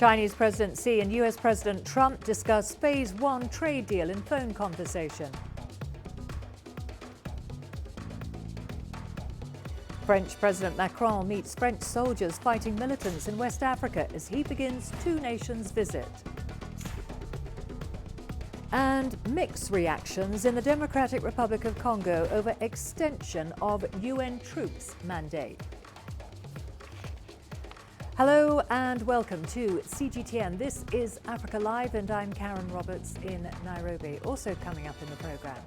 Chinese President Xi and US President Trump discuss Phase 1 trade deal in phone conversation. French President Macron meets French soldiers fighting militants in West Africa as he begins two nations visit. And mixed reactions in the Democratic Republic of Congo over extension of UN troops mandate. Hello and welcome to CGTN. This is Africa Live and I'm Karen Roberts in Nairobi. Also coming up in the programme,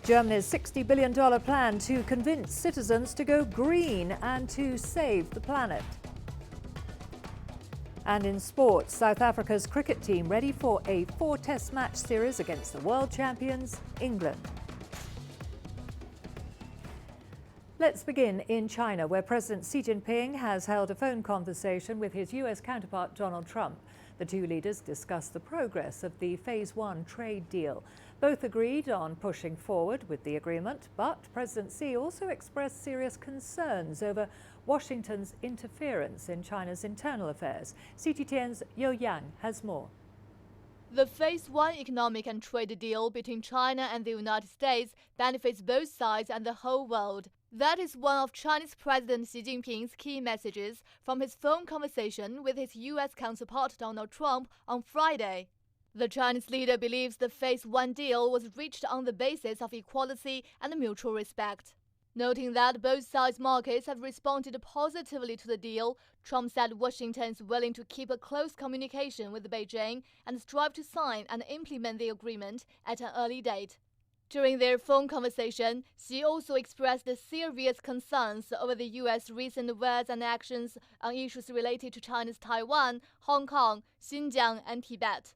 Germany's $60 billion plan to convince citizens to go green and to save the planet. And in sports, South Africa's cricket team ready for a 4-test match series against the world champions, England. Let's begin in China, where President Xi Jinping has held a phone conversation with his US counterpart Donald Trump. The two leaders discussed the progress of the Phase 1 trade deal. Both agreed on pushing forward with the agreement, but President Xi also expressed serious concerns over Washington's interference in China's internal affairs. CGTN's Yo Yang has more. The Phase 1 economic and trade deal between China and the United States benefits both sides and the whole world. That is one of Chinese President Xi Jinping's key messages from his phone conversation with his US counterpart Donald Trump on Friday. The Chinese leader believes the Phase 1 deal was reached on the basis of equality and mutual respect. Noting that both sides' markets have responded positively to the deal, Trump said Washington is willing to keep a close communication with Beijing and strive to sign and implement the agreement at an early date. During their phone conversation, Xi also expressed serious concerns over the U.S. recent words and actions on issues related to China's Taiwan, Hong Kong, Xinjiang, and Tibet.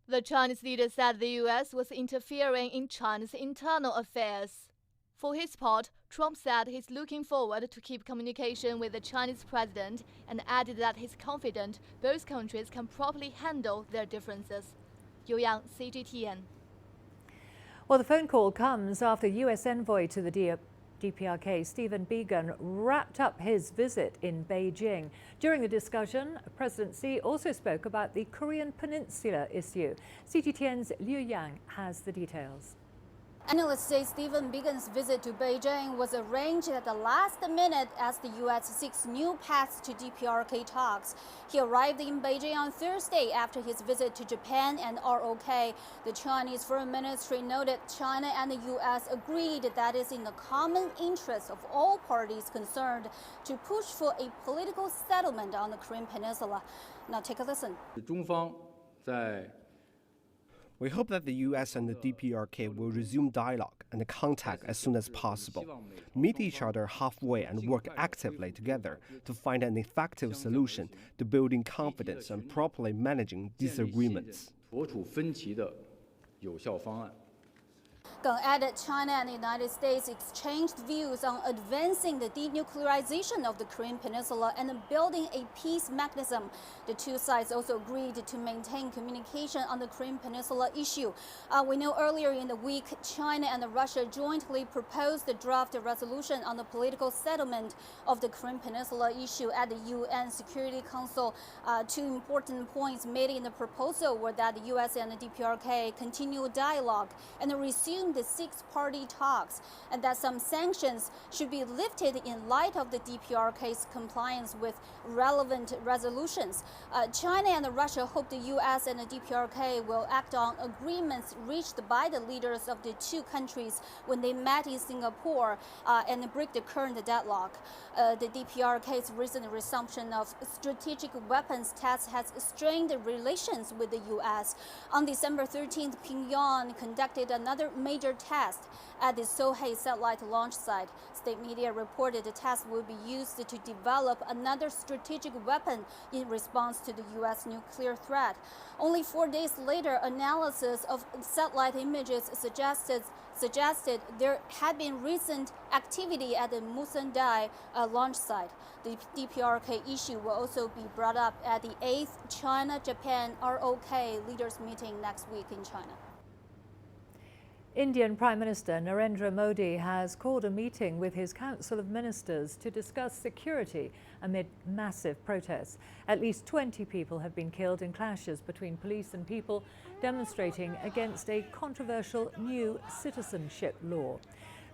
The Chinese leader said the U.S. was interfering in China's internal affairs. For his part, Trump said he's looking forward to keep communication with the Chinese president and added that he's confident both countries can properly handle their differences. Yo Yang, CGTN. Well, the phone call comes after US envoy to the DPRK, Stephen Biegun, wrapped up his visit in Beijing. During the discussion, President Xi also spoke about the Korean Peninsula issue. CGTN's Liu Yang has the details. Analysts say Stephen Biegun's visit to Beijing was arranged at the last minute as the U.S. seeks new paths to DPRK talks. He arrived in Beijing on Thursday after his visit to Japan and ROK. The Chinese Foreign Ministry noted China and the U.S. agreed that it's in the common interest of all parties concerned to push for a political settlement on the Korean Peninsula. Now take a listen. We hope that the U.S. and the DPRK will resume dialogue and contact as soon as possible, meet each other halfway and work actively together to find an effective solution to building confidence and properly managing disagreements. Geng added China and the United States exchanged views on advancing the denuclearization of the Korean Peninsula and building a peace mechanism. The two sides also agreed to maintain communication on the Korean Peninsula issue. We know earlier in the week, China and Russia jointly proposed a draft resolution on the political settlement of the Korean Peninsula issue at the UN Security Council. Two important points made in the proposal were that the U.S. and the DPRK continue dialogue and resume the six-party talks, and that some sanctions should be lifted in light of the DPRK's compliance with relevant resolutions. China and Russia hope the U.S. and the DPRK will act on agreements reached by the leaders of the two countries when they met in Singapore and break the current deadlock. The DPRK's recent resumption of strategic weapons tests has strained relations with the U.S. On December 13th, Pyongyang conducted another major test at the Sahel satellite launch site. State media reported the test will be used to develop another strategic weapon in response to the U.S. nuclear threat. Only 4 days later, analysis of satellite images suggested there had been recent activity at the Musandai launch site. The DPRK issue will also be brought up at the 8th China-Japan ROK leaders meeting next week in China. Indian Prime Minister Narendra Modi has called a meeting with his Council of Ministers to discuss security amid massive protests. At least 20 people have been killed in clashes between police and people demonstrating against a controversial new citizenship law.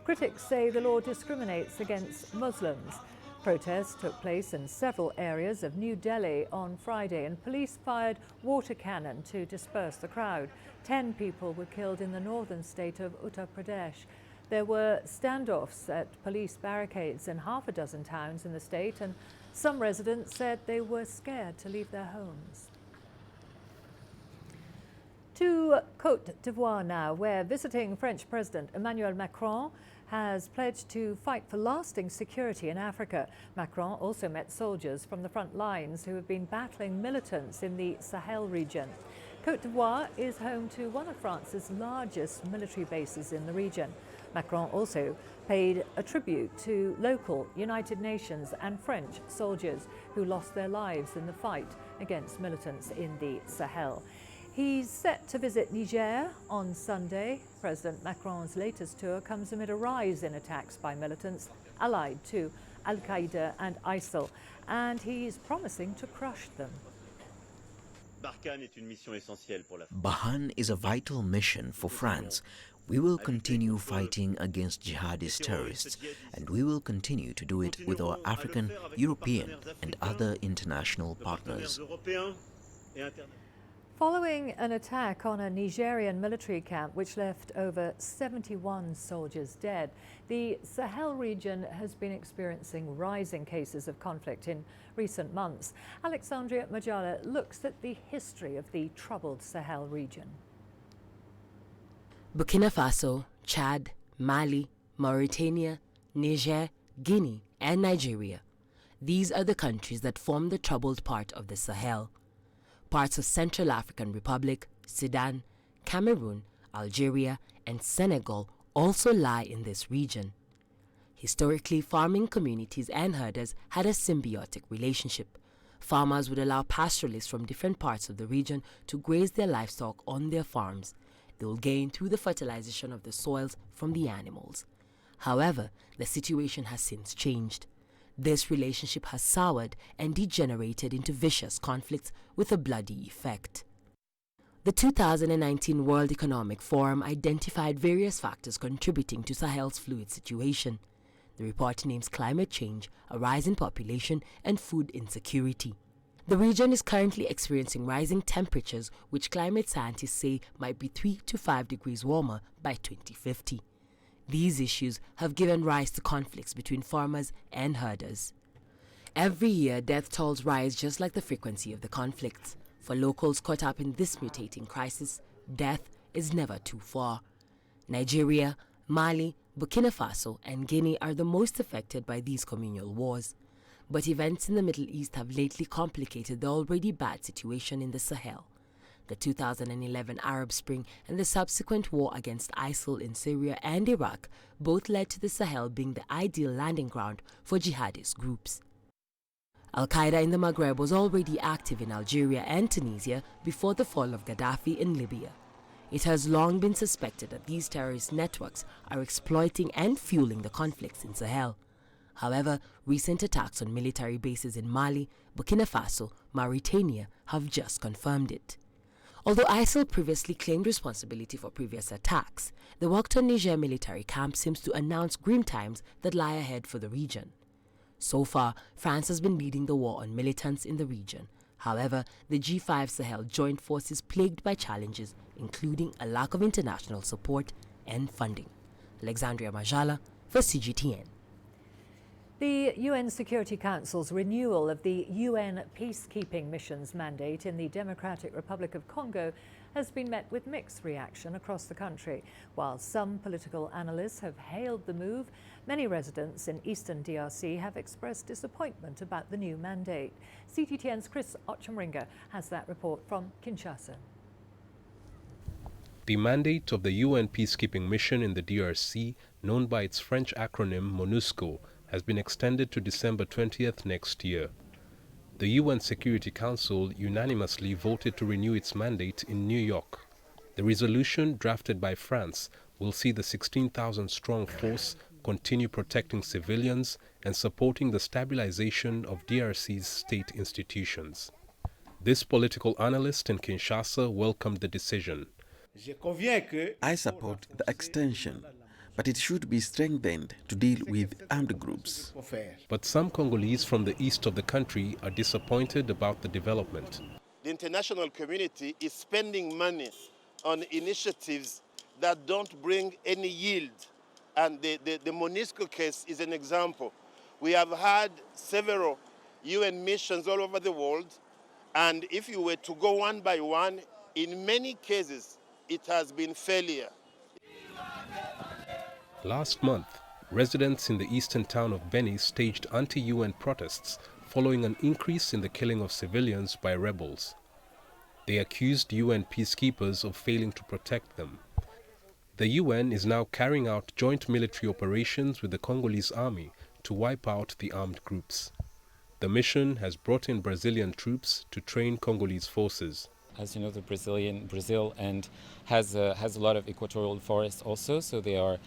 Critics say the law discriminates against Muslims. Protests took place in several areas of New Delhi on Friday, and police fired water cannon to disperse the crowd. 10 people were killed in the northern state of Uttar Pradesh. There were standoffs at police barricades in half a dozen towns in the state, and some residents said they were scared to leave their homes. To Cote d'Ivoire now, where visiting French President Emmanuel Macron has pledged to fight for lasting security in Africa. Macron also met soldiers from the front lines who have been battling militants in the Sahel region. Cote d'Ivoire is home to one of France's largest military bases in the region. Macron also paid a tribute to local United Nations and French soldiers who lost their lives in the fight against militants in the Sahel. He's set to visit Niger on Sunday. President Macron's latest tour comes amid a rise in attacks by militants allied to Al-Qaeda and ISIL, and he's promising to crush them. Barkhane is a vital mission for France. We will continue fighting against jihadist terrorists, and we will continue to do it with our African, European, and other international partners. Following an attack on a Nigerian military camp which left over 71 soldiers dead, the Sahel region has been experiencing rising cases of conflict in recent months. Alexandria Majala looks at the history of the troubled Sahel region. Burkina Faso, Chad, Mali, Mauritania, Niger, Guinea, and Nigeria. These are the countries that form the troubled part of the Sahel. Parts of Central African Republic, Sudan, Cameroon, Algeria, and Senegal also lie in this region. Historically, farming communities and herders had a symbiotic relationship. Farmers would allow pastoralists from different parts of the region to graze their livestock on their farms. They will gain through the fertilization of the soils from the animals. However, the situation has since changed. This relationship has soured and degenerated into vicious conflicts with a bloody effect. The 2019 World Economic Forum identified various factors contributing to Sahel's fluid situation. The report names climate change, a rise in population, and food insecurity. The region is currently experiencing rising temperatures, which climate scientists say might be 3 to 5 degrees warmer by 2050. These issues have given rise to conflicts between farmers and herders. Every year, death tolls rise just like the frequency of the conflicts. For locals caught up in this mutating crisis, death is never too far. Nigeria, Mali, Burkina Faso, and Guinea are the most affected by these communal wars. But events in the Middle East have lately complicated the already bad situation in the Sahel. The 2011 Arab Spring and the subsequent war against ISIL in Syria and Iraq both led to the Sahel being the ideal landing ground for jihadist groups. Al-Qaeda in the Maghreb was already active in Algeria and Tunisia before the fall of Gaddafi in Libya. It has long been suspected that these terrorist networks are exploiting and fueling the conflicts in Sahel. However, recent attacks on military bases in Mali, Burkina Faso, Mauritania have just confirmed it. Although ISIL previously claimed responsibility for previous attacks, the Wagton Niger military camp seems to announce grim times that lie ahead for the region. So far, France has been leading the war on militants in the region. However, the G5 Sahel joint force is plagued by challenges, including a lack of international support and funding. Alexandria Majala for CGTN. The UN Security Council's renewal of the UN peacekeeping mission's mandate in the Democratic Republic of Congo has been met with mixed reaction across the country. While some political analysts have hailed the move, many residents in eastern DRC have expressed disappointment about the new mandate. CGTN's Chris Ochemringa has that report from Kinshasa. The mandate of the UN peacekeeping mission in the DRC, known by its French acronym MONUSCO, has been extended to December 20th next year. The UN Security Council unanimously voted to renew its mandate in New York. The resolution, drafted by France, will see the 16,000-strong force continue protecting civilians and supporting the stabilization of DRC's state institutions. This political analyst in Kinshasa welcomed the decision. I support the extension, but it should be strengthened to deal with armed groups. But some Congolese from the east of the country are disappointed about the development. The international community is spending money on initiatives that don't bring any yield. And the MONUSCO case is an example. We have had several UN missions all over the world, and if you were to go one by one, in many cases, it has been failure. Last month, residents in the eastern town of Beni staged anti-UN protests following an increase in the killing of civilians by rebels. They accused UN peacekeepers of failing to protect them. The UN is now carrying out joint military operations with the Congolese army to wipe out the armed groups. The mission has brought in Brazilian troops to train Congolese forces. As you know, Brazil and has a lot of equatorial forests also, so they are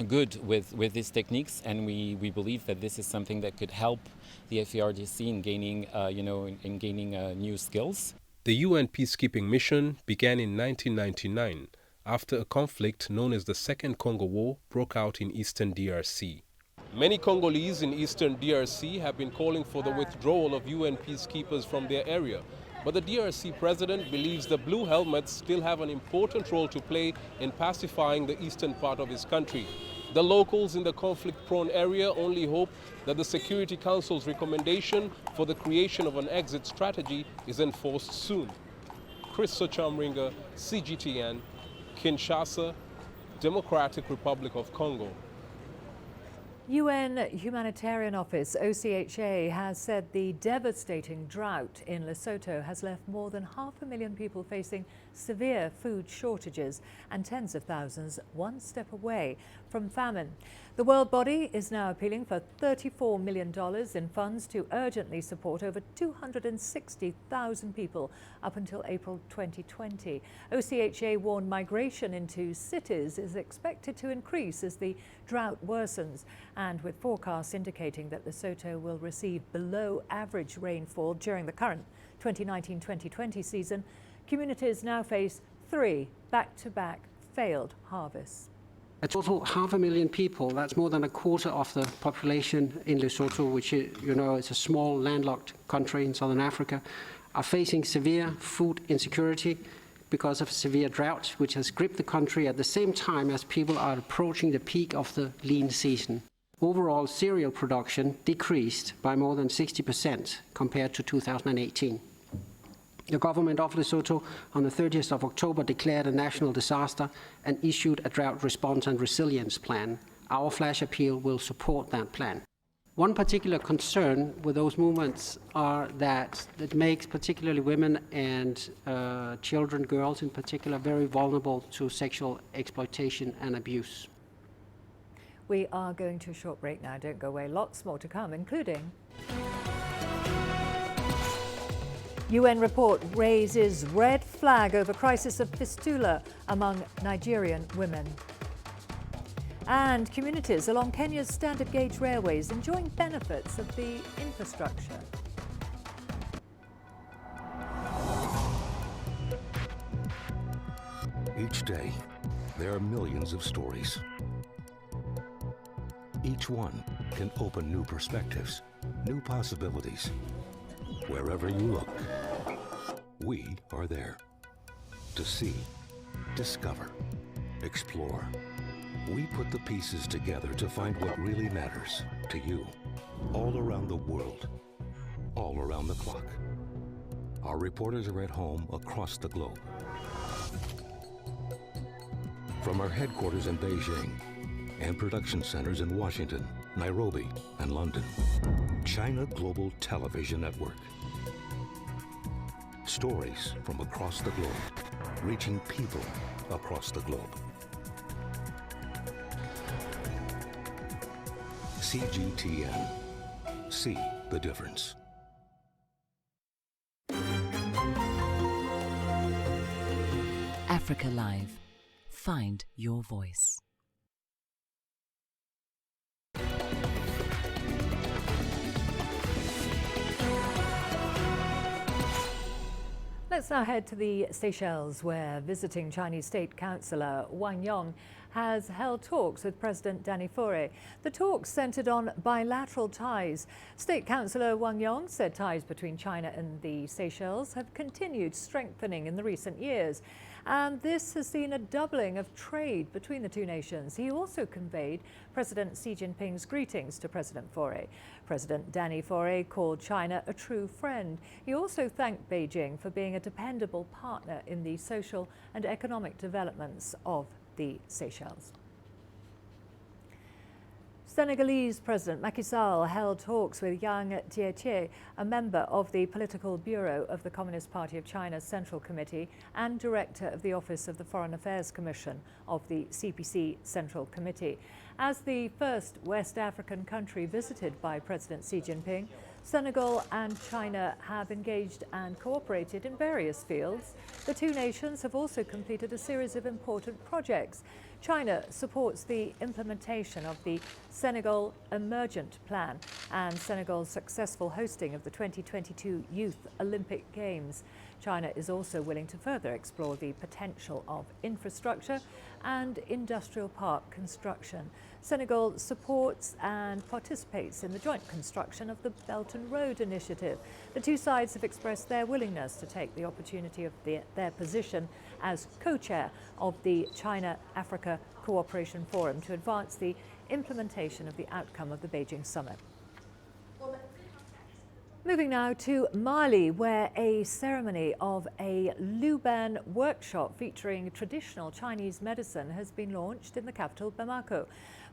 good with these techniques, and we believe that this is something that could help the FARDC in gaining new skills. The UN peacekeeping mission began in 1999 after a conflict known as the Second Congo War broke out in eastern DRC. Many Congolese in eastern DRC have been calling for the withdrawal of UN peacekeepers from their area. But the DRC president believes the Blue Helmets still have an important role to play in pacifying the eastern part of his country. The locals in the conflict-prone area only hope that the Security Council's recommendation for the creation of an exit strategy is enforced soon. Chris Sochamringa, CGTN, Kinshasa, Democratic Republic of Congo. UN Humanitarian Office, OCHA, has said the devastating drought in Lesotho has left more than 500,000 people facing severe food shortages and tens of thousands one step away from famine. The world body is now appealing for $34 million in funds to urgently support over 260,000 people up until April 2020. OCHA warned migration into cities is expected to increase as the drought worsens, and with forecasts indicating that Lesotho will receive below average rainfall during the current 2019-2020 season, communities now face 3 back-to-back failed harvests. A total 500,000 people, that's more than a quarter of the population in Lesotho, which is a small landlocked country in southern Africa, are facing severe food insecurity because of severe drought, which has gripped the country at the same time as people are approaching the peak of the lean season. Overall cereal production decreased by more than 60% compared to 2018. The government of Lesotho on the 30th of October declared a national disaster and issued a drought response and resilience plan. Our flash appeal will support that plan. One particular concern with those movements are that it makes particularly women and children, girls in particular, very vulnerable to sexual exploitation and abuse. We are going to a short break now. Don't go away. Lots more to come, including UN report raises red flag over crisis of fistula among Nigerian women. And communities along Kenya's standard gauge railways enjoying benefits of the infrastructure. Each day, there are millions of stories. Each one can open new perspectives, new possibilities. Wherever you look, we are there to see, discover, explore. We put the pieces together to find what really matters to you, all around the world, all around the clock. Our reporters are at home across the globe. From our headquarters in Beijing and production centers in Washington, Nairobi, and London, China Global Television Network. Stories from across the globe, reaching people across the globe. CGTN. See the difference. Africa Live. find your voice. Let's now head to the Seychelles, where visiting Chinese State Councillor Wang Yong has held talks with President Danny Faure. The talks centred on bilateral ties. State Councillor Wang Yong said ties between China and the Seychelles have continued strengthening in the recent years, and this has seen a doubling of trade between the two nations. He also conveyed President Xi Jinping's greetings to President Faure. President Danny Faure called China a true friend. He also thanked Beijing for being a dependable partner in the social and economic developments of the Seychelles. Senegalese President Macky Sall held talks with Yang Jiechi, a member of the Political Bureau of the Communist Party of China's Central Committee and Director of the Office of the Foreign Affairs Commission of the CPC Central Committee. As the first West African country visited by President Xi Jinping, Senegal and China have engaged and cooperated in various fields. The two nations have also completed a series of important projects. China supports the implementation of the Senegal Emergent Plan and Senegal's successful hosting of the 2022 Youth Olympic Games. China is also willing to further explore the potential of infrastructure and industrial park construction. Senegal supports and participates in the joint construction of the Belt and Road Initiative. The two sides have expressed their willingness to take the opportunity of their position as co-chair of the China-Africa Cooperation Forum to advance the implementation of the outcome of the Beijing summit. Moving now to Mali, where a ceremony of a Luban workshop featuring traditional Chinese medicine has been launched in the capital, Bamako.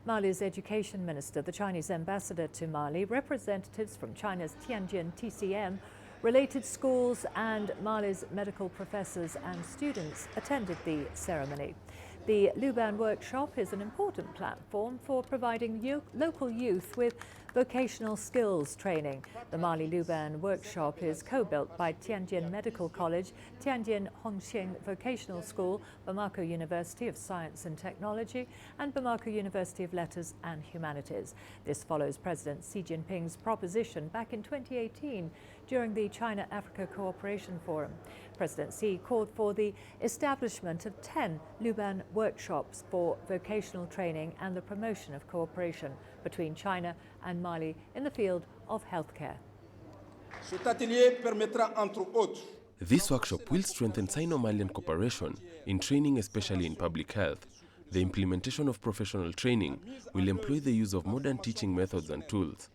Mali's education minister, the Chinese ambassador to Mali, representatives from China's Tianjin TCM, related schools and Mali's medical professors and students attended the ceremony. The Luban workshop is an important platform for providing local youth with vocational skills training. The Mali Luban workshop is co-built by Tianjin Medical College, Tianjin Hongqing Vocational School, Bamako University of Science and Technology, and Bamako University of Letters and Humanities. This follows President Xi Jinping's proposition back in 2018 during the China-Africa Cooperation Forum. President Xi called for the establishment of 10 Luban workshops for vocational training and the promotion of cooperation between China and Mali in the field of healthcare. This workshop will strengthen Sino-Malian cooperation in training, especially in public health. The implementation of professional training will employ the use of modern teaching methods and tools.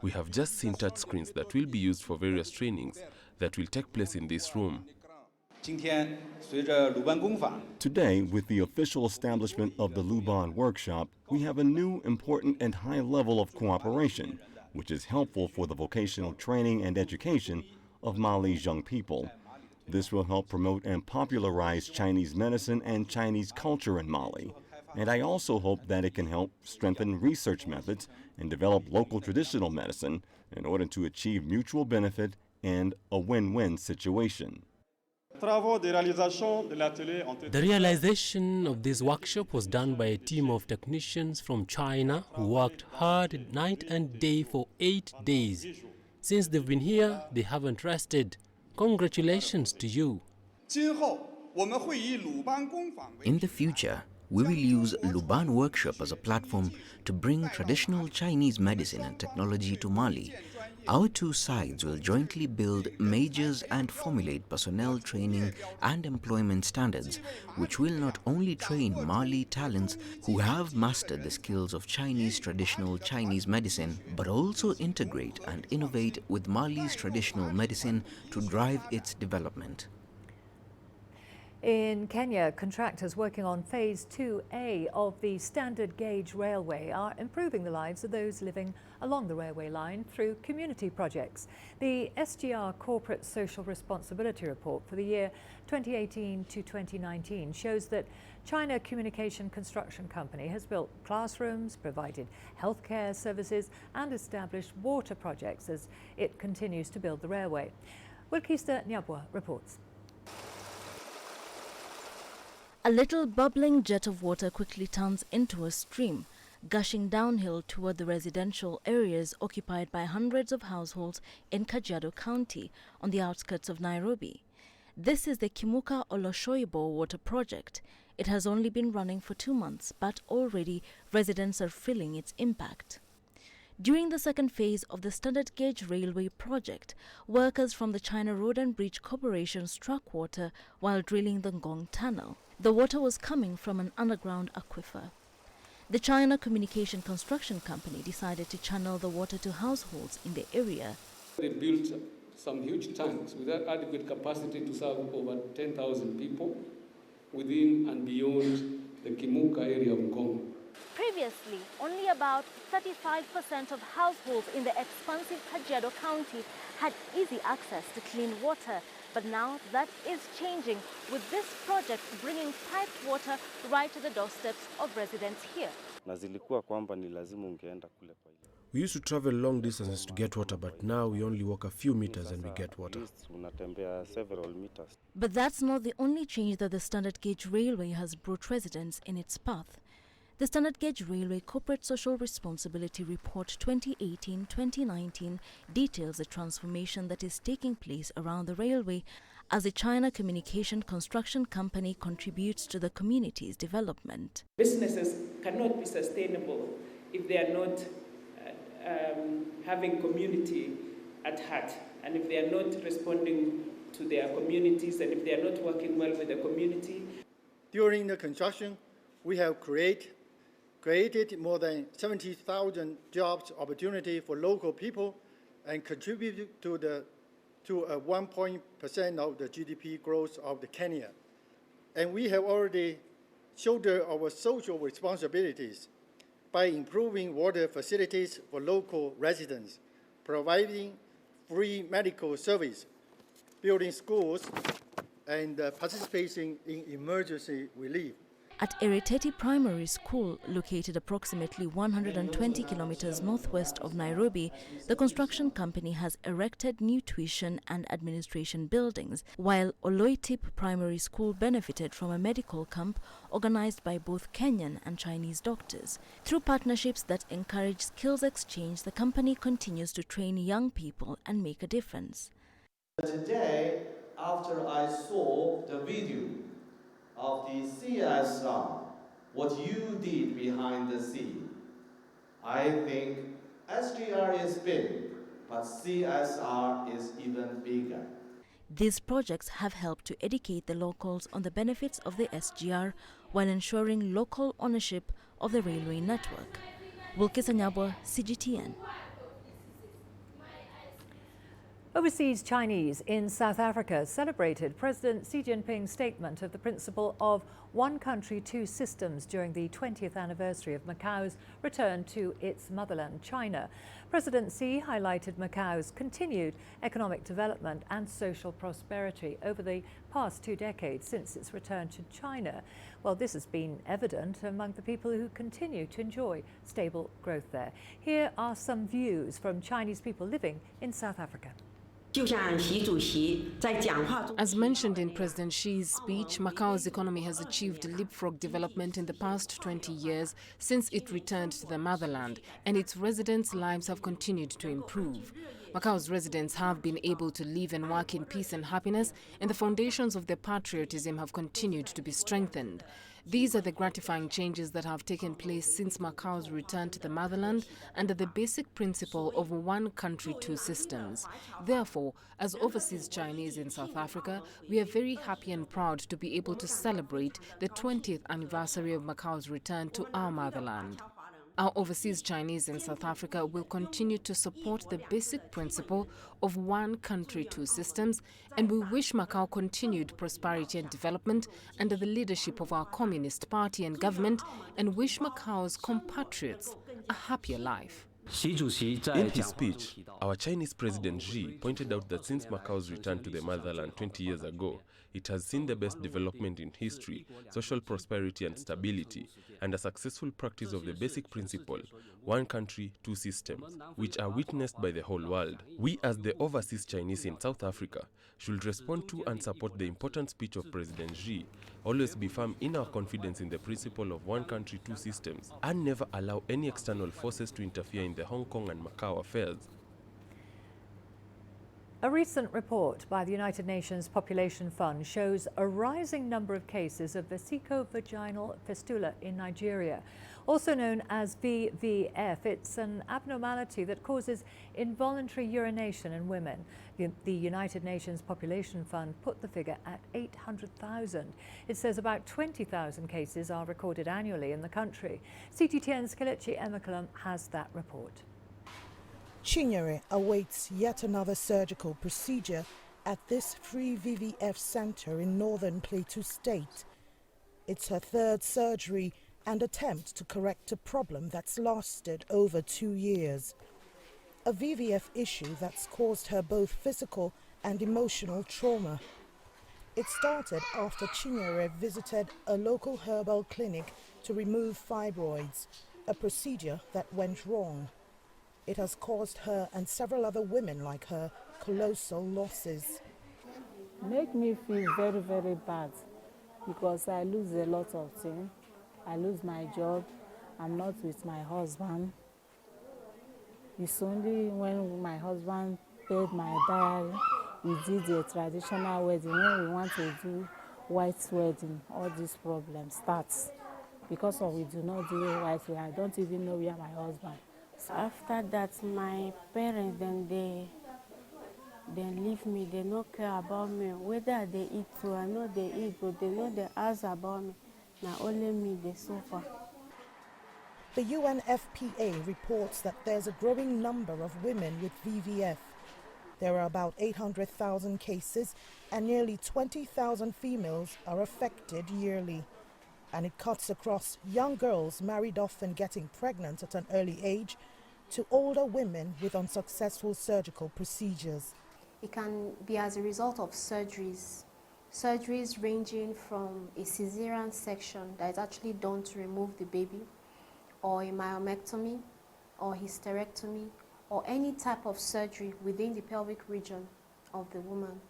We have just seen touch screens that will be used for various trainings that will take place in this room. Today, with the official establishment of the Luban workshop, we have a new, important and high level of cooperation, which is helpful for the vocational training and education of Mali's young people. This will help promote and popularize Chinese medicine and Chinese culture in Mali. And I also hope that it can help strengthen research methods and develop local traditional medicine in order to achieve mutual benefit and a win-win situation. The realization of this workshop was done by a team of technicians from China who worked hard night and day for 8 days. Since they've been here, they haven't rested. Congratulations to you. In the future, we will use Luban Workshop as a platform to bring traditional Chinese medicine and technology to Mali. Our two sides will jointly build majors and formulate personnel training and employment standards, which will not only train Mali talents who have mastered the skills of traditional Chinese medicine, but also integrate and innovate with Mali's traditional medicine to drive its development. In Kenya, contractors working on Phase 2A of the standard gauge railway are improving the lives of those living along the railway line through community projects. The SGR Corporate Social Responsibility Report for the year 2018 to 2019 shows that China Communication Construction Company has built classrooms, provided healthcare services and established water projects as it continues to build the railway. Wilkista Nyabwa reports. A little bubbling jet of water quickly turns into a stream, gushing downhill toward the residential areas occupied by hundreds of households in Kajiado County on the outskirts of Nairobi. This is the Kimuka Oloshoibo water project. It has only been running for 2 months, but already residents are feeling its impact. During the second phase of the standard gauge railway project, workers from the China Road and Bridge Corporation struck water while drilling the Ngong Tunnel. The water was coming from an underground aquifer. The China Communication Construction Company decided to channel the water to households in the area. They built some huge tanks with adequate capacity to serve over 10,000 people within and beyond the Kimuka area of Ngong. Previously, only about 35% of households in the expansive Kajiado County had easy access to clean water. But now that is changing, with this project bringing piped water right to the doorsteps of residents here. We used to travel long distances to get water, but now we only walk a few meters and we get water. But that's not the only change that the standard gauge railway has brought residents in its path. The Standard Gauge Railway Corporate Social Responsibility Report 2018-2019 details the transformation that is taking place around the railway as the China Communication Construction Company contributes to the community's development. Businesses cannot be sustainable if they are not having community at heart, and if they are not responding to their communities, and if they are not working well with the community. During the construction, we have created more than 70,000 jobs opportunity for local people and contributed to a 1% of the GDP growth of the Kenya. And we have already shouldered our social responsibilities by improving water facilities for local residents, providing free medical service, building schools, and participating in emergency relief. At Ereteti Primary School, located approximately 120 kilometers northwest of Nairobi, the construction company has erected new tuition and administration buildings, while Oloitip Primary School benefited from a medical camp organized by both Kenyan and Chinese doctors. Through partnerships that encourage skills exchange, the company continues to train young people and make a difference. Today, after I saw the video of the CSR, what you did behind the scene, I think SGR is big, but CSR is even bigger. These projects have helped to educate the locals on the benefits of the SGR while ensuring local ownership of the railway network. Wilkis Anyabwa, CGTN. Overseas Chinese in South Africa celebrated President Xi Jinping's statement of the principle of one country, two systems during the 20th anniversary of Macau's return to its motherland, China. President Xi highlighted Macau's continued economic development and social prosperity over the past 2 decades since its return to China. Well, this has been evident among the people who continue to enjoy stable growth there. Here are some views from Chinese people living in South Africa. As mentioned in President Xi's speech, Macau's economy has achieved leapfrog development in the past 20 years since it returned to the motherland, and its residents' lives have continued to improve. Macau's residents have been able to live and work in peace and happiness, and the foundations of their patriotism have continued to be strengthened. These are the gratifying changes that have taken place since Macau's return to the motherland under the basic principle of one country, two systems. Therefore, as overseas Chinese in South Africa, we are very happy and proud to be able to celebrate the 20th anniversary of Macau's return to our motherland. Our overseas Chinese in South Africa will continue to support the basic principle of one country, two systems, and we wish Macau continued prosperity and development under the leadership of our Communist Party and government, and wish Macau's compatriots a happier life. In his speech, our Chinese President Xi pointed out that since Macau's return to the motherland 20 years ago, it has seen the best development in history, social prosperity and stability, and a successful practice of the basic principle, one country, two systems, which are witnessed by the whole world. We as the overseas Chinese in South Africa should respond to and support the important speech of President Xi, always be firm in our confidence in the principle of one country, two systems, and never allow any external forces to interfere in the Hong Kong and Macau affairs. A recent report by the United Nations Population Fund shows a rising number of cases of vesico-vaginal fistula in Nigeria, also known as VVF. It's an abnormality that causes involuntary urination in women. The United Nations Population Fund put the figure at 800,000. It says about 20,000 cases are recorded annually in the country. CGTN's Kelechi Emekalam has that report. Chinyere awaits yet another surgical procedure at this free VVF center in northern Plateau State. It's her third surgery and attempt to correct a problem that's lasted over 2 years. A VVF issue that's caused her both physical and emotional trauma. It started after Chinyere visited a local herbal clinic to remove fibroids, a procedure that went wrong. It has caused her and several other women like her colossal losses. Make me feel very, very bad because I lose a lot of things. I lose my job. I'm not with my husband. It's only when my husband paid my dowry, we did a traditional wedding. When we want to do white wedding, all these problems starts. Because of we do not do white wedding, I don't even know where my husband. So after that, my parents, then they leave me. They don't care about me. Whether they eat too, I know they eat, but they know they ask about me. Now only me, they suffer. The UNFPA reports that there's a growing number of women with VVF. There are about 800,000 cases and nearly 20,000 females are affected yearly. And it cuts across young girls married off and getting pregnant at an early age to older women with unsuccessful surgical procedures. It can be as a result of surgeries. Surgeries ranging from a cesarean section that is actually done to remove the baby, or a myomectomy, or hysterectomy, or any type of surgery within the pelvic region of the woman.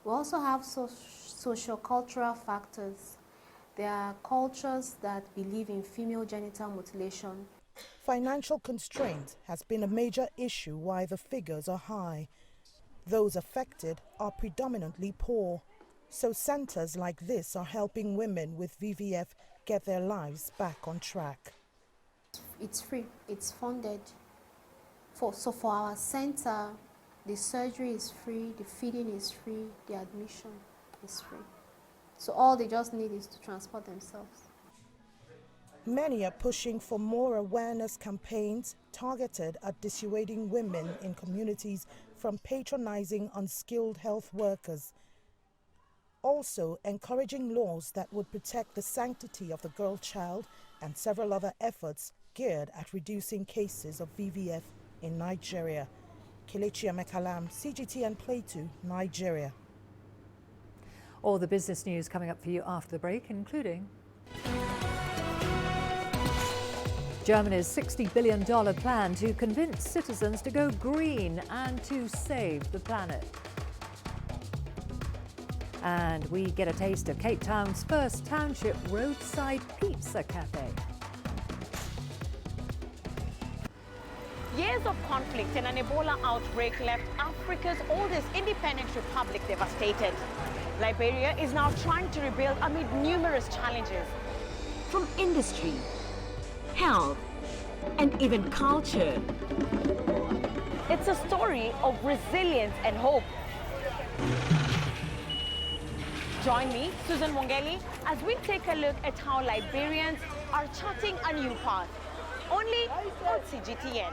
We also have socio-cultural factors. There are cultures that believe in female genital mutilation. Financial constraint has been a major issue why the figures are high. Those affected are predominantly poor. So centers like this are helping women with VVF get their lives back on track. It's free, it's funded. So for our center, the surgery is free, the feeding is free, the admission is free. So all they just need is to transport themselves. Many are pushing for more awareness campaigns targeted at dissuading women in communities from patronizing unskilled health workers. Also encouraging laws that would protect the sanctity of the girl child and several other efforts geared at reducing cases of VVF in Nigeria. Kelechi Emekalam, CGTN Plateau, Nigeria. All the business news coming up for you after the break, including Germany's $60 billion plan to convince citizens to go green and to save the planet. And we get a taste of Cape Town's first township roadside pizza cafe. Years of conflict and an Ebola outbreak left Africa's oldest independent republic devastated. Liberia is now trying to rebuild amid numerous challenges. From industry, health, and even culture. It's a story of resilience and hope. Join me, Susan Wongeli, as we take a look at how Liberians are charting a new path, only on CGTN.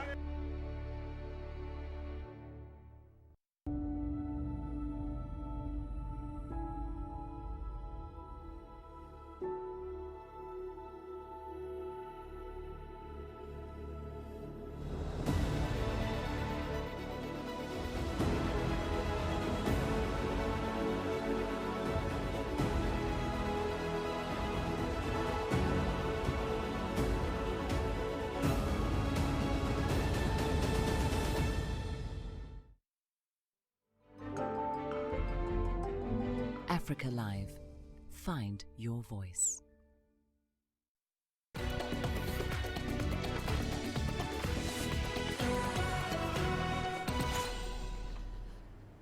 Africa Live. Find your voice.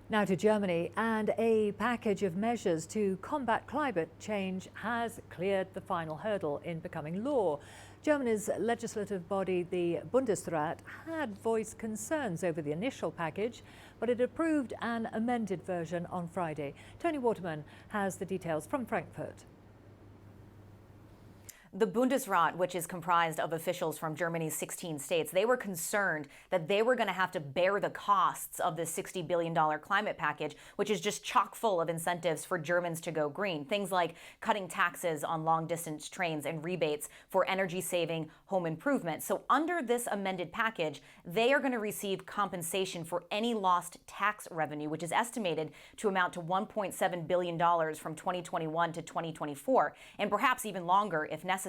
Now to Germany, and a package of measures to combat climate change has cleared the final hurdle in becoming law. Germany's legislative body, the Bundesrat, had voiced concerns over the initial package, but it approved an amended version on Friday. Tony Waterman has the details from Frankfurt. The Bundesrat, which is comprised of officials from Germany's 16 states, they were concerned that they were going to have to bear the costs of this $60 billion climate package, which is just chock full of incentives for Germans to go green. Things like cutting taxes on long-distance trains and rebates for energy-saving home improvements. So under this amended package, they are going to receive compensation for any lost tax revenue, which is estimated to amount to $1.7 billion from 2021 to 2024, and perhaps even longer if necessary.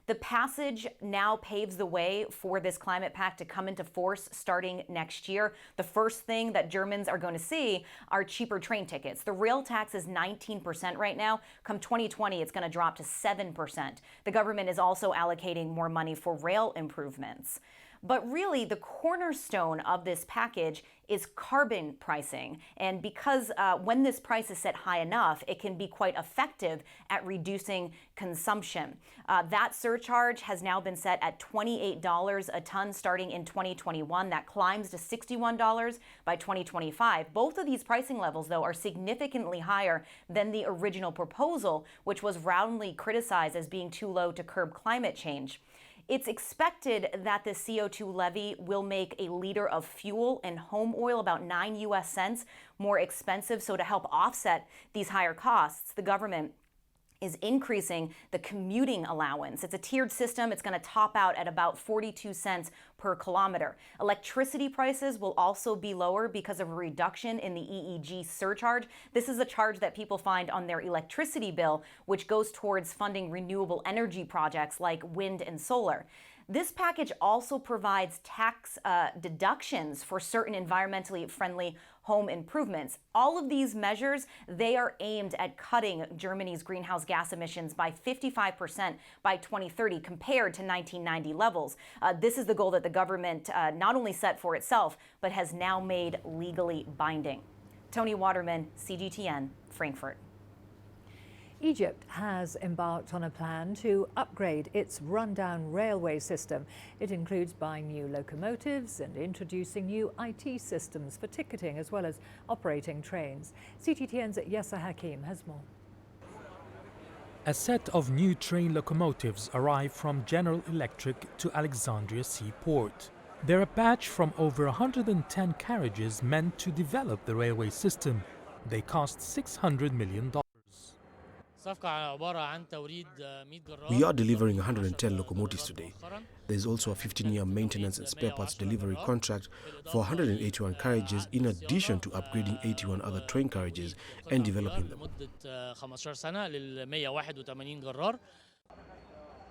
The passage now paves the way for this climate pact to come into force starting next year. The first thing that Germans are going to see are cheaper train tickets. The rail tax is 19% right now. Come 2020, it's going to drop to 7%. The government is also allocating more money for rail improvements. But really, the cornerstone of this package is carbon pricing. And because when this price is set high enough, it can be quite effective at reducing consumption. That surcharge has now been set at $28 a ton starting in 2021. That climbs to $61 by 2025. Both of these pricing levels, though, are significantly higher than the original proposal, which was roundly criticized as being too low to curb climate change. It's expected that the CO2 levy will make a liter of fuel and home oil about 9 US cents more expensive. So to help offset these higher costs, the government is increasing the commuting allowance. It's a tiered system. It's going to top out at about 42 cents per kilometer. Electricity prices will also be lower because of a reduction in the EEG surcharge. This is a charge that people find on their electricity bill, which goes towards funding renewable energy projects like wind and solar. This package also provides tax deductions for certain environmentally friendly home improvements. All of these measures, they are aimed at cutting Germany's greenhouse gas emissions by 55% by 2030 compared to 1990 levels. This is the goal that the government not only set for itself, but has now made legally binding. Tony Waterman, CGTN, Frankfurt. Egypt has embarked on a plan to upgrade its rundown railway system. It includes buying new locomotives and introducing new IT systems for ticketing as well as operating trains. CGTN's Yasser Hakim has more. A set of new train locomotives arrived from General Electric to Alexandria Seaport. They're a batch from over 110 carriages meant to develop the railway system. They cost $600 million. We are delivering 110 locomotives today. There is also a 15-year maintenance and spare parts delivery contract for 181 carriages, in addition to upgrading 81 other train carriages and developing them.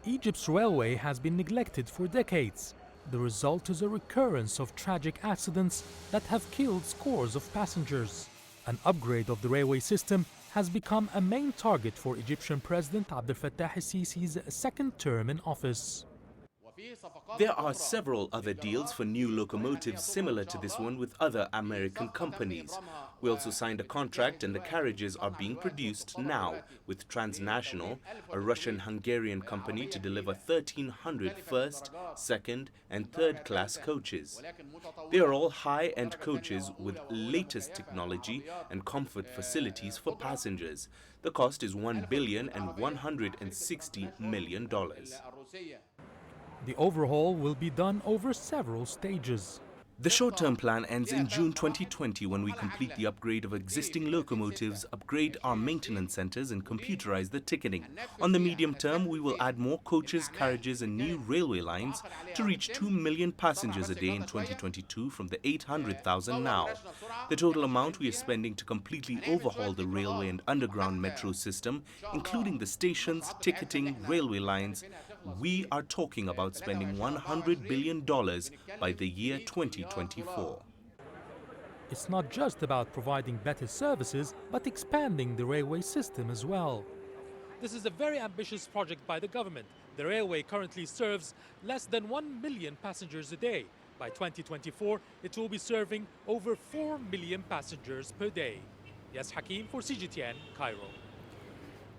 Egypt's railway has been neglected for decades. The result is a recurrence of tragic accidents that have killed scores of passengers. An upgrade of the railway system has become a main target for Egyptian President Abdel Fattah el-Sisi's second term in office. There are several other deals for new locomotives similar to this one with other American companies. We also signed a contract and the carriages are being produced now with Transnational, a Russian-Hungarian company, to deliver 1,300 first, second and third class coaches. They are all high-end coaches with latest technology and comfort facilities for passengers. The cost is $1,160 million. The overhaul will be done over several stages. The short-term plan ends in June 2020 when we complete the upgrade of existing locomotives, upgrade our maintenance centers and computerize the ticketing. On the medium term, we will add more coaches, carriages and new railway lines to reach 2 million passengers a day in 2022 from the 800,000 now. The total amount we are spending to completely overhaul the railway and underground metro system, including the stations, ticketing, railway lines, we are talking about spending $100 billion by the year 2024. It's not just about providing better services, but expanding the railway system as well. This is a very ambitious project by the government. The railway currently serves less than 1 million passengers a day. By 2024, it will be serving over 4 million passengers per day. Yes, Hakim for CGTN, Cairo.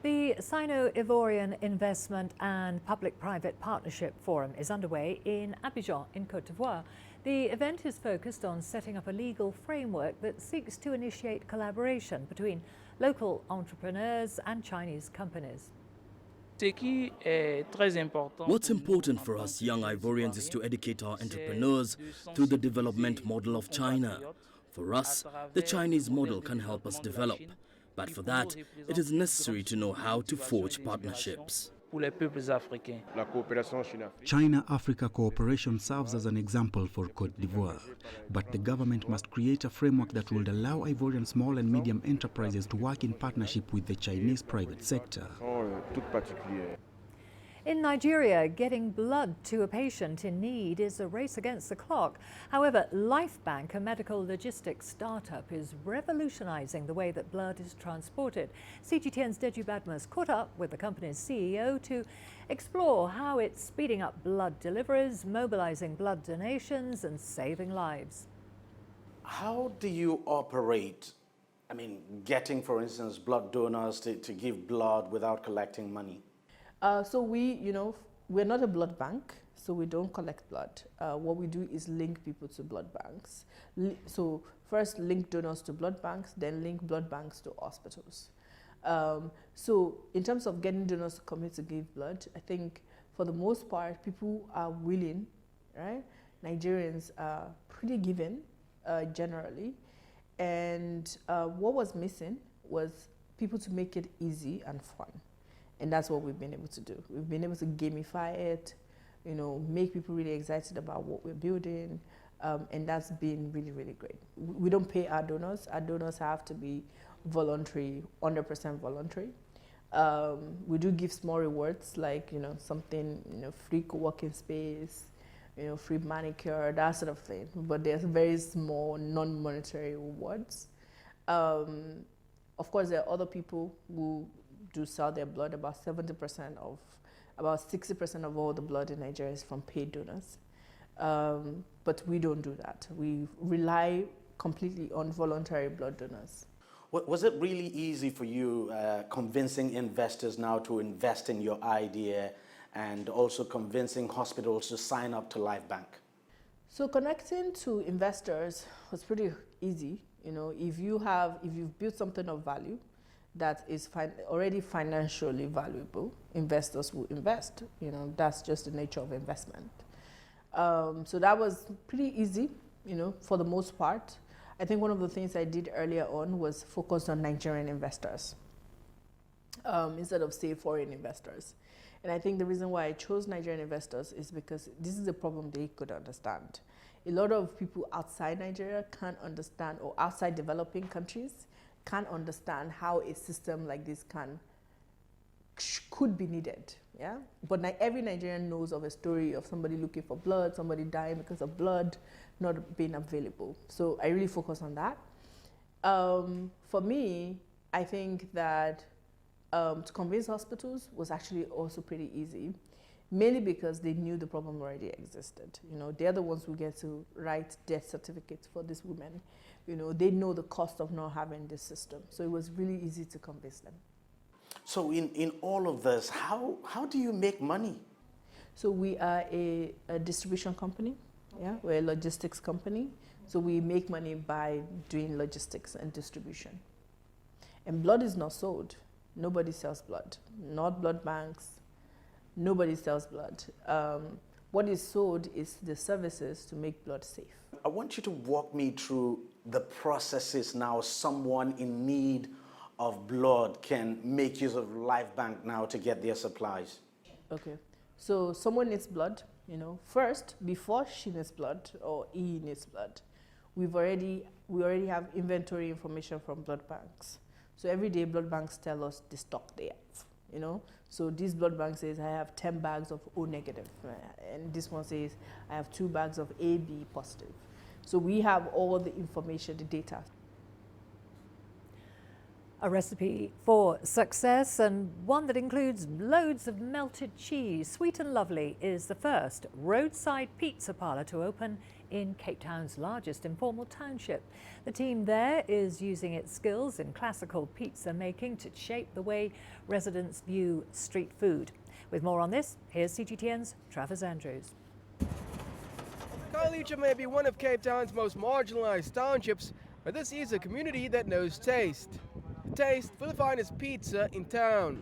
The Sino-Ivorian Investment and Public-Private Partnership Forum is underway in Abidjan in Cote d'Ivoire. The event is focused on setting up a legal framework that seeks to initiate collaboration between local entrepreneurs and Chinese companies. What's important for us young Ivorians is to educate our entrepreneurs through the development model of China. For us, the Chinese model can help us develop. But for that, it is necessary to know how to forge partnerships. China-Africa cooperation serves as an example for Cote d'Ivoire, but the government must create a framework that will allow Ivorian small and medium enterprises to work in partnership with the Chinese private sector. In Nigeria, getting blood to a patient in need is a race against the clock. However, Lifebank, a medical logistics startup, is revolutionizing the way that blood is transported. CGTN's Deju Badmus caught up with the company's CEO to explore how it's speeding up blood deliveries, mobilizing blood donations and saving lives. How do you operate? I mean, getting, for instance, blood donors to give blood without collecting money? So we're not a blood bank, so we don't collect blood. What we do is link people to blood banks. So first link donors to blood banks, then link blood banks to hospitals. So in terms of getting donors to commit to give blood, I think for the most part, people are willing, right? Nigerians are pretty giving generally. And what was missing was people to make it easy and fun. And that's what we've been able to do. We've been able to gamify it, make people really excited about what we're building. And that's been really, really great. We don't pay our donors. Our donors have to be voluntary, 100% voluntary. We do give small rewards like, something, free co-working space, free manicure, that sort of thing. But there's very small non-monetary rewards. Of course, there are other people who do sell their blood. About 60% of all the blood in Nigeria is from paid donors. But we don't do that. We rely completely on voluntary blood donors. Was it really easy for you convincing investors now to invest in your idea and also convincing hospitals to sign up to Lifebank? So connecting to investors was pretty easy. If you've built something of value that is already financially valuable, investors will invest. That's just the nature of investment. So that was pretty easy, for the most part. I think one of the things I did earlier on was focus on Nigerian investors instead of, say, foreign investors. And I think the reason why I chose Nigerian investors is because this is a problem they could understand. A lot of people outside Nigeria can't understand, or outside developing countries, can't understand how a system like this could be needed, yeah? But every Nigerian knows of a story of somebody looking for blood, somebody dying because of blood not being available. So I really focus on that. For me, I think that to convince hospitals was actually also pretty easy, mainly because they knew the problem already existed. They're the ones who get to write death certificates for these women. They know the cost of not having this system. So it was really easy to convince them. So in all of this, how do you make money? So we are a distribution company. Yeah, we're a logistics company. So we make money by doing logistics and distribution. And blood is not sold. Nobody sells blood. Not blood banks. Nobody sells blood. What is sold is the services to make blood safe. I want you to walk me through the processes now someone in need of blood can make use of Lifebank now to get their supplies. Okay, so someone needs blood, first, before she needs blood or he needs blood, we already have inventory information from blood banks. So every day blood banks tell us the stock they have, So this blood bank says I have 10 bags of O negative, and this one says I have 2 bags of AB positive. So we have all the information, the data. A recipe for success, and one that includes loads of melted cheese. Sweet and Lovely is the first roadside pizza parlour to open in Cape Town's largest informal township. The team there is using its skills in classical pizza making to shape the way residents view street food. With more on this, here's CGTN's Travis Andrews. Kailicha may be one of Cape Town's most marginalised townships, but this is a community that knows taste. Taste for the finest pizza in town.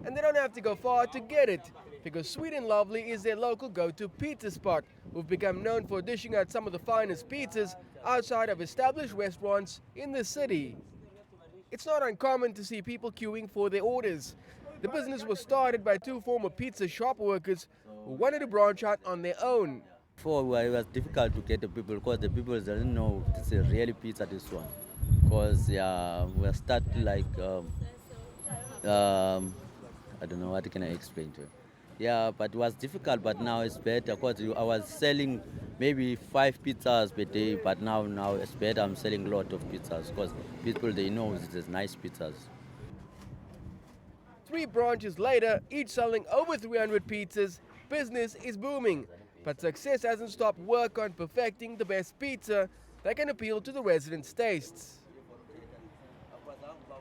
And they don't have to go far to get it, because Sweet and Lovely is their local go-to pizza spot, who've become known for dishing out some of the finest pizzas outside of established restaurants in the city. It's not uncommon to see people queuing for their orders. The business was started by two former pizza shop workers who wanted to branch out on their own. Before, it was difficult to get the people because the people didn't know it's a real pizza, this one. Because we started like, I don't know, what can I explain to you? Yeah, but it was difficult, but now it's better because I was selling maybe 5 pizzas per day, but now it's better. I'm selling a lot of pizzas because people, they know it's nice pizzas. 3 branches later, each selling over 300 pizzas, business is booming. But success hasn't stopped work on perfecting the best pizza that can appeal to the residents' tastes.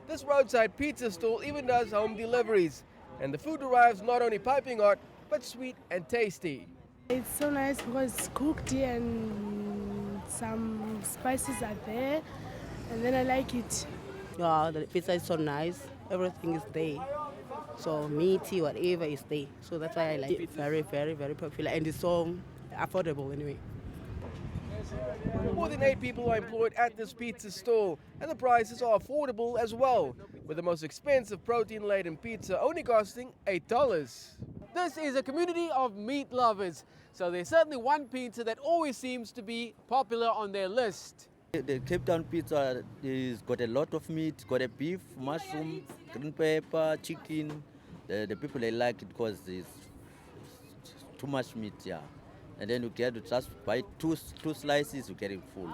This roadside pizza stall even does home deliveries, and the food arrives not only piping hot, but sweet and tasty. It's so nice because it's cooked and some spices are there, and then I like it. Yeah, the pizza is so nice, everything is there. So meaty, whatever is there. So that's why I like it. Very, very, very popular, and it's so affordable anyway. More than 8 people are employed at this pizza stall, and the prices are affordable as well, with the most expensive protein-laden pizza only costing $8. This is a community of meat lovers, so there's certainly one pizza that always seems to be popular on their list. The Cape Town pizza is got a lot of meat, got a beef, mushroom, green pepper, chicken. The people, they like it because it's too much meat, yeah. And then you get to just buy two slices, you get it full.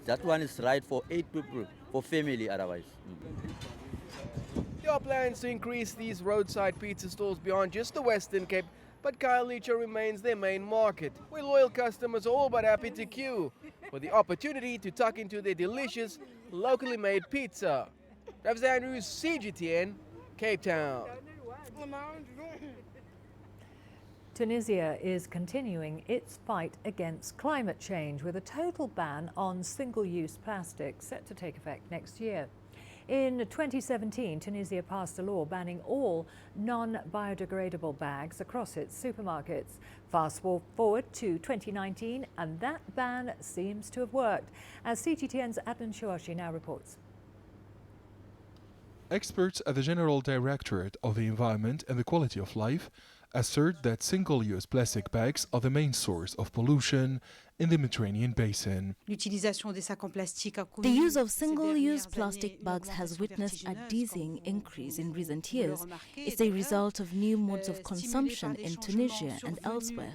That one is right for 8 people, for family otherwise. There are plans to increase these roadside pizza stalls beyond just the Western Cape, but Kailicha remains their main market, where loyal customers are all but happy to queue for the opportunity to tuck into their delicious, locally made pizza. Travis Andrews, CGTN, Cape Town. Tunisia is continuing its fight against climate change with a total ban on single-use plastic set to take effect next year. In 2017, Tunisia passed a law banning all non-biodegradable bags across its supermarkets. Fast forward to 2019, and that ban seems to have worked, as CGTN's Adnan Shuashi now reports. Experts at the General Directorate of the Environment and the Quality of Life assert that single-use plastic bags are the main source of pollution in the Mediterranean basin. The use of single-use plastic bags has witnessed a dizzying increase in recent years. It's a result of new modes of consumption in Tunisia and elsewhere.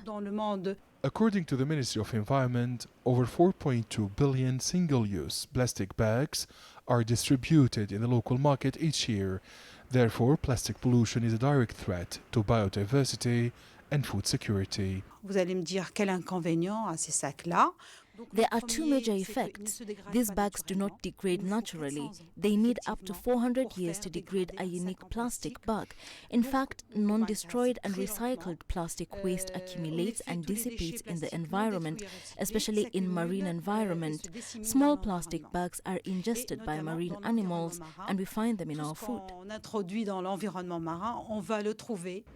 According to the Ministry of Environment, over 4.2 billion single-use plastic bags are distributed in the local market each year. Therefore, plastic pollution is a direct threat to biodiversity and food security. There are 2 major effects. These bags do not degrade naturally. They need up to 400 years to degrade a unique plastic bag. In fact, non-destroyed and recycled plastic waste accumulates and dissipates in the environment, especially in marine environment. Small plastic bags are ingested by marine animals, and we find them in our food.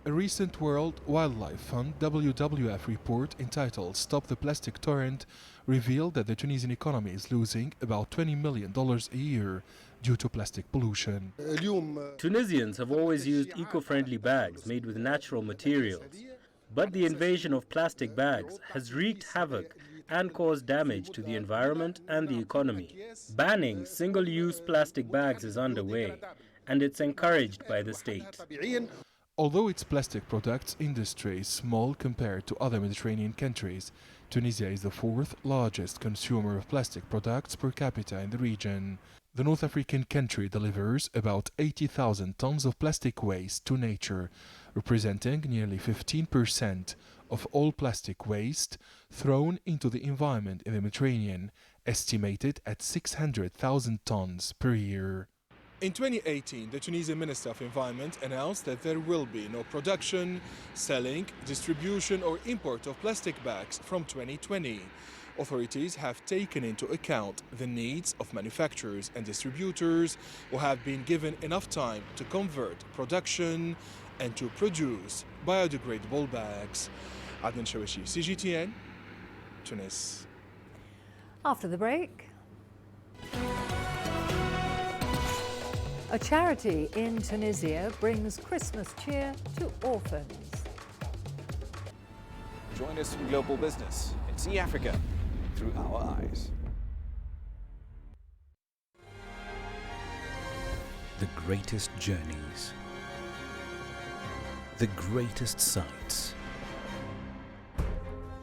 A recent World Wildlife Fund WWF report entitled Stop the Plastic Torrent revealed that the Tunisian economy is losing about $20 million a year due to plastic pollution. Tunisians have always used eco-friendly bags made with natural materials, but the invasion of plastic bags has wreaked havoc and caused damage to the environment and the economy. Banning single-use plastic bags is underway, and it's encouraged by the state. Although its plastic products industry is small compared to other Mediterranean countries, Tunisia is the fourth largest consumer of plastic products per capita in the region. The North African country delivers about 80,000 tons of plastic waste to nature, representing nearly 15% of all plastic waste thrown into the environment in the Mediterranean, estimated at 600,000 tons per year. In 2018, the Tunisian Minister of Environment announced that there will be no production, selling, distribution or import of plastic bags from 2020. Authorities have taken into account the needs of manufacturers and distributors who have been given enough time to convert production and to produce biodegradable bags. Adnan Shawishi, CGTN, Tunis. After the break, a charity in Tunisia brings Christmas cheer to orphans. Join us in global business and see Africa through our eyes. The greatest journeys, the greatest sights,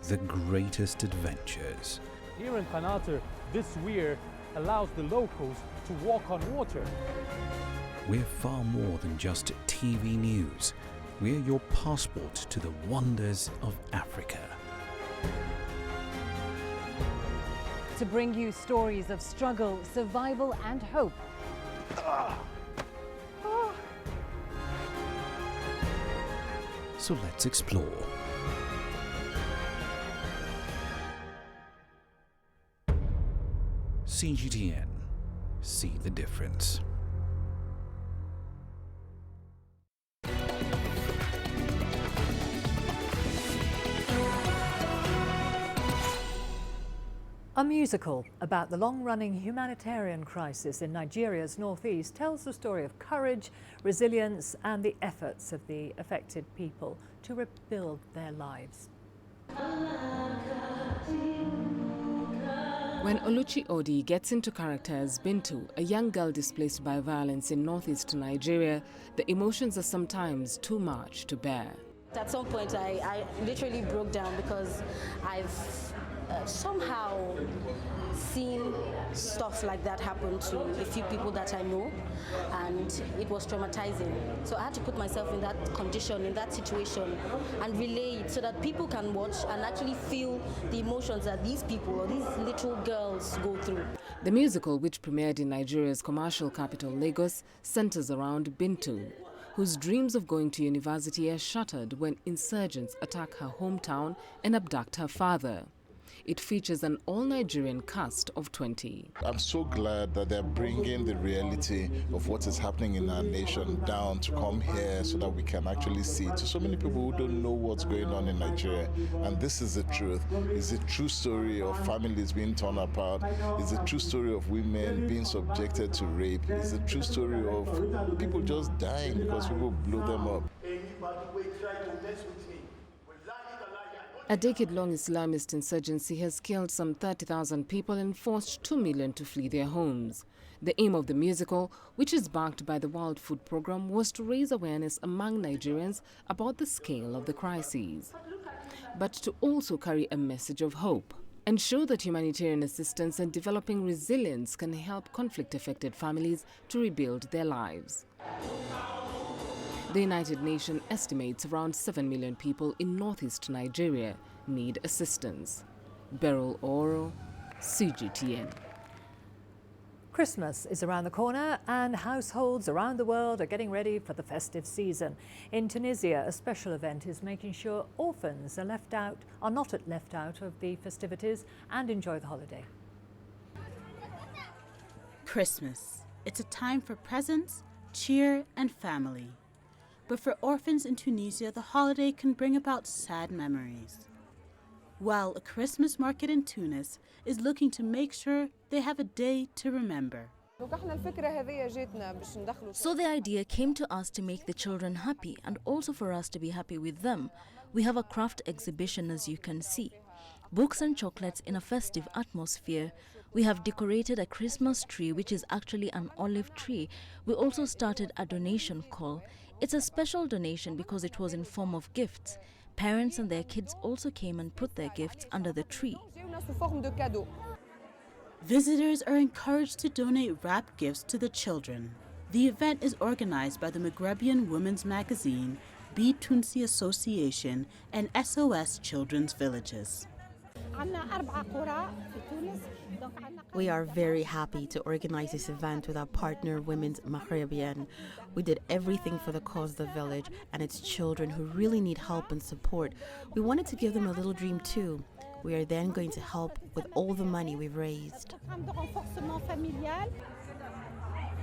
the greatest adventures. Here in Cote, this weir allows the locals to walk on water. We're far more than just TV news. We're your passport to the wonders of Africa. To bring you stories of struggle, survival and hope. So let's explore. CGTN. See the difference. A musical about the long-running humanitarian crisis in Nigeria's northeast tells the story of courage, resilience and the efforts of the affected people to rebuild their lives. When Oluchi Odi gets into character as Bintu, a young girl displaced by violence in northeast Nigeria, the emotions are sometimes too much to bear. At some point, I literally broke down because I've somehow seen stuff like that happen to a few people that I know, and it was traumatizing. So I had to put myself in that condition, in that situation, and relay it so that people can watch and actually feel the emotions that these people or these little girls go through. The musical, which premiered in Nigeria's commercial capital Lagos, centers around Bintu, whose dreams of going to university are shattered when insurgents attack her hometown and abduct her father. It features an all-Nigerian cast of 20. I'm so glad that they're bringing the reality of what is happening in our nation down to come here so that we can actually see to so many people who don't know what's going on in Nigeria. And this is the truth. It's a true story of families being torn apart. It's a true story of women being subjected to rape. It's a true story of people just dying because people blew them up. A decade-long Islamist insurgency has killed some 30,000 people and forced 2 million to flee their homes. The aim of the musical, which is backed by the World Food Programme, was to raise awareness among Nigerians about the scale of the crises, but to also carry a message of hope and show that humanitarian assistance and developing resilience can help conflict-affected families to rebuild their lives. The United Nations estimates around 7 million people in northeast Nigeria need assistance. Beryl Oro, CGTN. Christmas is around the corner and households around the world are getting ready for the festive season. In Tunisia, a special event is making sure orphans are not left out of the festivities and enjoy the holiday. Christmas. It's a time for presents, cheer and family. But for orphans in Tunisia, the holiday can bring about sad memories. While a Christmas market in Tunis is looking to make sure they have a day to remember. So the idea came to us to make the children happy and also for us to be happy with them. We have a craft exhibition, as you can see. Books and chocolates in a festive atmosphere. We have decorated a Christmas tree, which is actually an olive tree. We also started a donation call. It's a special donation because it was in form of gifts. Parents and their kids also came and put their gifts under the tree. Visitors are encouraged to donate wrapped gifts to the children. The event is organized by the Maghrebian women's magazine, B Tunisia Association, and SOS Children's Villages. We are very happy to organize this event with our partner Women's Maghrebian. We did everything for the cause of the village and its children who really need help and support. We wanted to give them a little dream too. We are then going to help with all the money we've raised.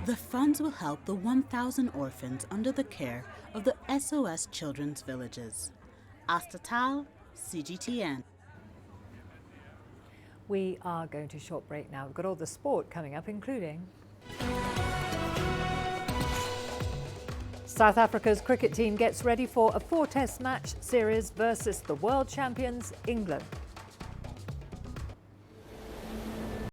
The funds will help the 1,000 orphans under the care of the SOS Children's Villages. Astatal, CGTN. We are going to a short break now. We've got all the sport coming up, including South Africa's cricket team gets ready for a 4-test match series versus the world champions, England.